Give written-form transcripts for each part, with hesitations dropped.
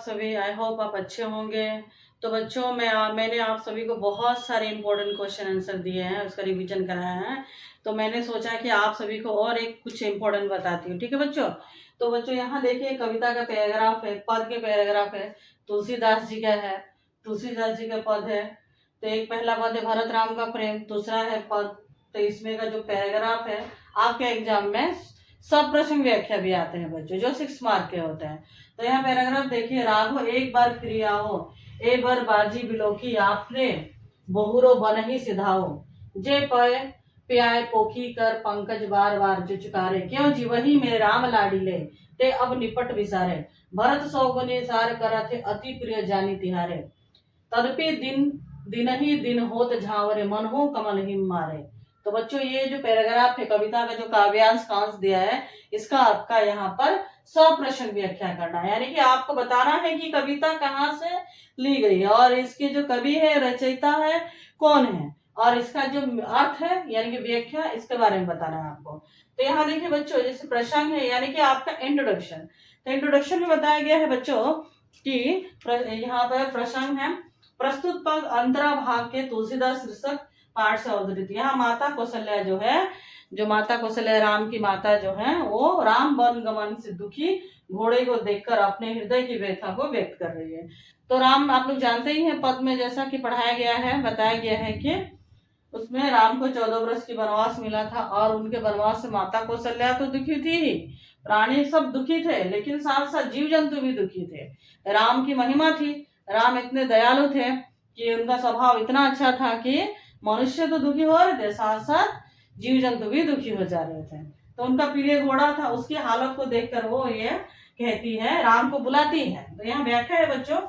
सभी? I hope आप अच्छे होंगे। तो बच्चों मैंने आप सभी को बहुत सारे इंपॉर्टेंट क्वेश्चन आंसर दिए हैं, उसका रिवीजन कराया है। तो मैंने सोचा कि आप सभी को और एक कुछ इंपॉर्टेंट बताती हूँ। ठीक है बच्चों? तो बच्चों यहाँ देखिए, कविता का पैराग्राफ है, पद के पैराग्राफ है। तुलसीदास जी का है, तुलसीदास जी का पद है। तो एक पहला पद है भरत राम का प्रेम, दूसरा है पद। तो इसमें का जो पैराग्राफ है, आपके एग्जाम में सब प्रश्न व्याख्या भी आते हैं बच्चों, जो 6 मार्क के होते हैं। तो यहाँ पैराग्राफ देखिए, राघो एक बार फिर आओ, ए बर बाजी बिलोकी आपने, बहुरो बन ही सिधाओ, जे पय प्याय पोखी कर पंकज बार बार जो चुकारे, क्यों जी वही मेरे राम लाडीले, ते अब निपट विसारे, भरत सौगुनी सार करत अति प्रिय जानी तिहारे, तदपि दिन दिन ही दिन होत झावरे, मन हो कमल हिम मारे। तो बच्चों ये जो पैराग्राफ है, कविता का जो काव्यांश कांश दिया है, इसका आपका यहाँ पर 100 प्रश्न व्याख्या करना है। यानी कि आपको बताना है कि कविता कहाँ से ली गई है और इसके जो कवि है, रचयिता है, कौन है, और इसका जो अर्थ है यानी कि व्याख्या, इसके बारे में बताना है आपको। तो यहाँ देखिए बच्चों, जैसे प्रसंग है यानी कि आपका इंट्रोडक्शन। तो इंट्रोडक्शन में बताया गया है बच्चों कि यहाँ पर प्रसंग है, प्रस्तुत पद अंतरा भाग के तुलसीदास शीर्षक पाठ से अवतरित। यहाँ माता कौशल्या जो है, जो माता कौशल्या राम की माता जो है, वो राम वन गमन से दुखी घोड़े को देखकर अपने हृदय की व्यथा को व्यक्त कर रही है। तो राम आप लोग जानते ही हैं, पद में जैसा कि पढ़ाया गया है, बताया गया है कि उसमें राम को 14 वर्ष की वनवास मिला था और उनके वनवास से माता कौशल्या तो दुखी थी ही, प्राणी सब दुखी थे, लेकिन साथ साथ जीव जंतु भी दुखी थे। राम की महिमा थी, राम इतने दयालु थे कि उनका स्वभाव इतना अच्छा था कि मनुष्य तो दुखी हो रहे थे, साथ साथ जीव जंतु भी दुखी हो जा रहे थे। तो उनका प्रिय घोड़ा था, उसकी हालत को देखकर वो ये कहती है, राम को बुलाती है। तो यहाँ व्याख्या है बच्चों,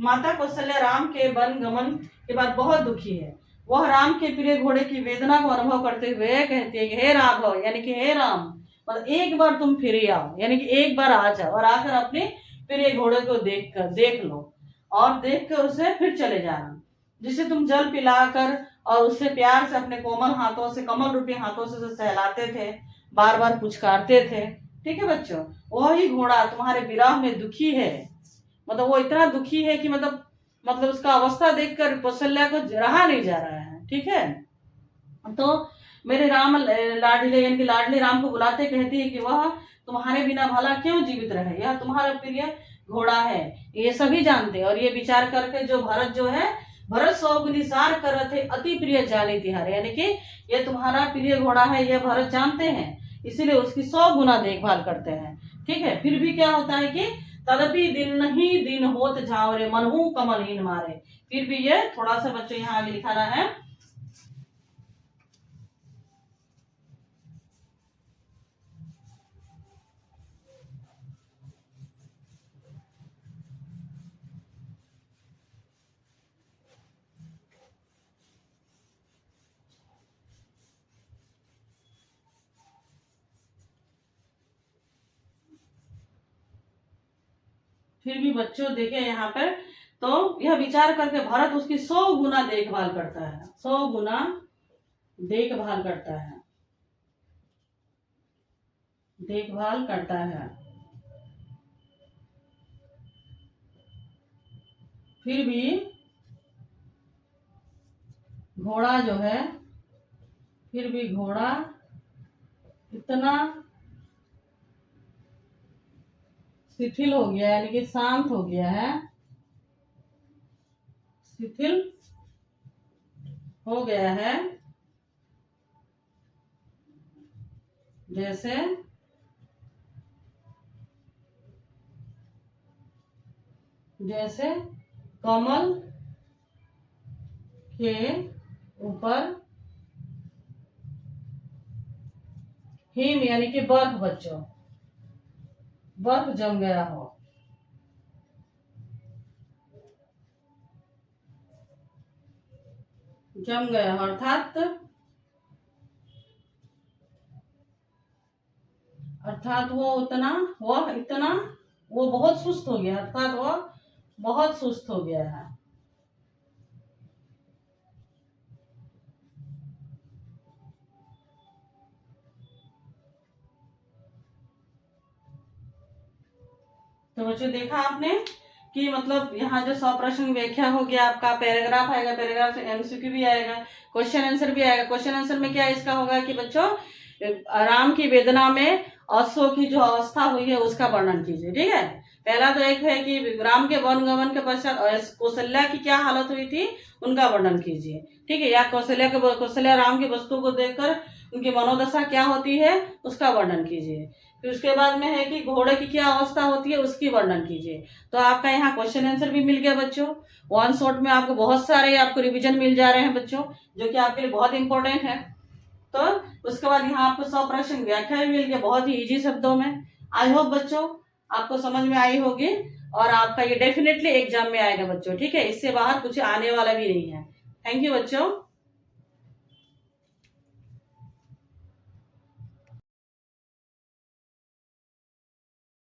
माता कौशल्या राम के वन गमन के बाद बहुत दुखी है। वह राम के प्रिय घोड़े की वेदना को अनुभव करते हुए कहती है कि हे राघव, यानी कि हे राम, मतलब एक बार तुम फिर आओ, यानी कि एक बार आ जाओ और आकर अपने प्रिय घोड़े को देख लो और देख कर उसे फिर चले जाना, जिसे तुम जल पिलाकर और उससे प्यार से अपने कोमल हाथों से, कमल रूपी हाथों से सहलाते थे, बार बार पुचकारते थे। ठीक है बच्चों? वही घोड़ा तुम्हारे विरह में दुखी है, मतलब वो इतना दुखी है कि मतलब उसका अवस्था देखकर कौशल्या को रहा नहीं जा रहा है। ठीक है? तो मेरे राम लाडले, यानी कि लाडले राम को बुलाते कहती है कि वह तुम्हारे बिना भला क्यों जीवित रहे, यह तुम्हारा प्रिय घोड़ा है, ये सभी जानते हैं। और ये विचार करके जो भरत जो है, भरत सौगुनिसार करत है अति प्रिय जानी तिहारे, यानी कि ये तुम्हारा प्रिय घोड़ा है, ये भरत जानते हैं, इसीलिए उसकी 100 गुना देखभाल करते हैं। ठीक है? फिर भी क्या होता है कि तदपि दिन ही दिन होत झावरे, मनहु कमलहीन मारे। फिर भी ये थोड़ा सा बच्चों यहाँ आगे लिखा रहा है, फिर भी बच्चों देखिए यहाँ पर, तो यह विचार करके भरत उसकी 100 गुना देखभाल करता है, 100 गुना देखभाल करता है, देखभाल करता है। फिर भी घोड़ा जो है, फिर भी घोड़ा इतना शिथिल हो गया, यानी कि शांत हो गया है, शिथिल हो गया है, जैसे जैसे कमल के ऊपर हिम, यानी कि बर्फ बच्चों, बर्फ जम गया हो। जम गया अर्थात वो बहुत सुस्त हो गया, अर्थात वह बहुत सुस्त हो गया है। तो बच्चों देखा आपने कि मतलब यहाँ जो सप्रश्न व्याख्या हो गया, आपका पैराग्राफ आएगा, पैराग्राफ से एमसीक्यू भी आएगा, क्वेश्चन आंसर भी आएगा। क्वेश्चन आंसर में क्या इसका होगा कि बच्चों राम की वेदना में अश्व की जो अवस्था हुई है उसका वर्णन कीजिए। ठीक है, पहला तो एक है कि राम के वन गमन के पश्चात कौशल्या की क्या हालत हुई थी उनका वर्णन कीजिए। ठीक है, या कौशल्या राम की वस्तु को देखकर उनकी मनोदशा क्या होती है उसका वर्णन कीजिए। फिर उसके बाद में है कि घोड़े की क्या अवस्था होती है उसकी वर्णन कीजिए। तो आपका यहाँ क्वेश्चन आंसर भी मिल गया बच्चों। वन शॉट में आपको बहुत सारे आपको रिवीजन मिल जा रहे हैं बच्चों, जो कि आपके लिए बहुत इंपॉर्टेंट है। तो उसके बाद यहाँ आपको सप्रश्न व्याख्या भी मिल गया बहुत ही इजी शब्दों में। आई होप बच्चों आपको समझ में आई होगी, और आपका ये डेफिनेटली एग्जाम में आएगा बच्चों। ठीक है, इससे बाहर कुछ आने वाला भी नहीं है। थैंक यू बच्चों।